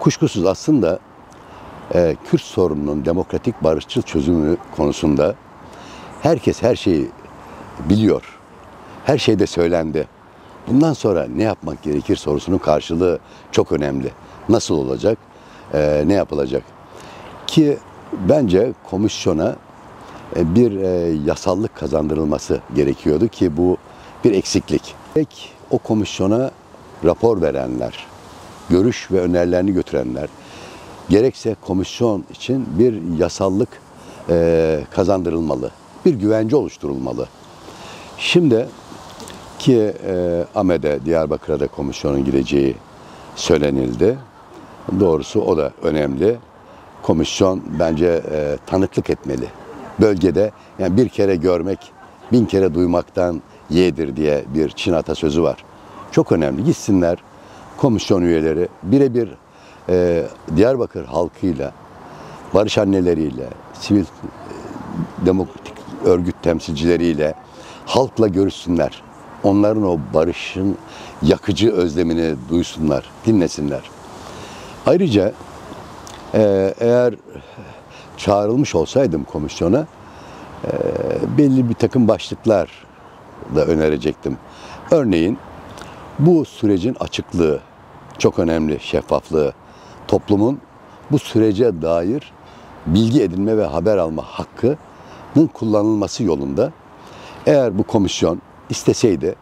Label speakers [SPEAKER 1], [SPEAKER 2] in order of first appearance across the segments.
[SPEAKER 1] Kuşkusuz aslında Kürt sorununun demokratik barışçıl çözümü konusunda herkes her şeyi biliyor. Her şey de söylendi. Bundan sonra ne yapmak gerekir sorusunun karşılığı çok önemli. Nasıl olacak, ne yapılacak? Ki bence komisyona bir yasallık kazandırılması gerekiyordu ki bu bir eksiklik. O komisyona rapor verenler, görüş ve önerilerini götürenler, gerekse komisyon için bir yasallık kazandırılmalı, bir güvence oluşturulmalı. Şimdi ki AME'de, Diyarbakır'a da komisyonun gideceği söylenildi. Doğrusu o da önemli. Komisyon bence tanıklık etmeli. Bölgede yani bir kere görmek, bin kere duymaktan yeğdir diye bir Çin atasözü var. Çok önemli. Gitsinler komisyon üyeleri birebir Diyarbakır halkıyla, barış anneleriyle, sivil demokratik örgüt temsilcileriyle, halkla görüşsünler. Onların o barışın yakıcı özlemini duysunlar, dinlesinler. Ayrıca eğer çağrılmış olsaydım komisyona belli bir takım başlıklar da önerecektim. Örneğin bu sürecin açıklığı çok önemli, şeffaflığı, toplumun bu sürece dair bilgi edinme ve haber alma hakkının kullanılması yolunda eğer bu komisyon isteseydi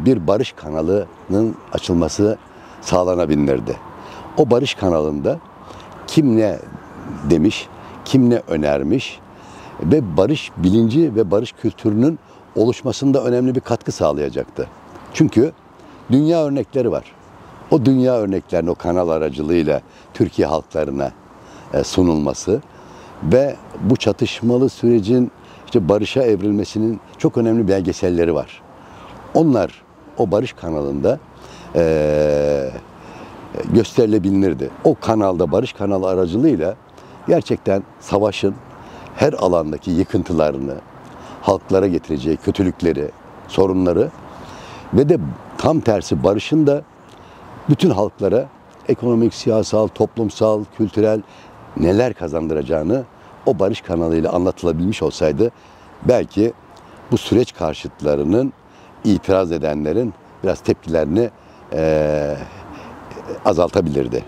[SPEAKER 1] bir barış kanalının açılması sağlanabilirdi. O barış kanalında kim ne demiş, kim ne önermiş ve barış bilinci ve barış kültürünün oluşmasında önemli bir katkı sağlayacaktı. Çünkü dünya örnekleri var. O dünya örneklerinin o kanal aracılığıyla Türkiye halklarına sunulması ve bu çatışmalı sürecin işte barışa evrilmesinin çok önemli belgeselleri var. Onlar o barış kanalında gösterilebilirdi. O kanalda, barış kanalı aracılığıyla gerçekten savaşın her alandaki yıkıntılarını, halklara getireceği kötülükleri, sorunları ve de tam tersi barışın da bütün halklara ekonomik, siyasal, toplumsal, kültürel neler kazandıracağını o barış kanalıyla anlatılabilmiş olsaydı belki bu süreç karşıtlarının, itiraz edenlerin biraz tepkilerini azaltabilirdi.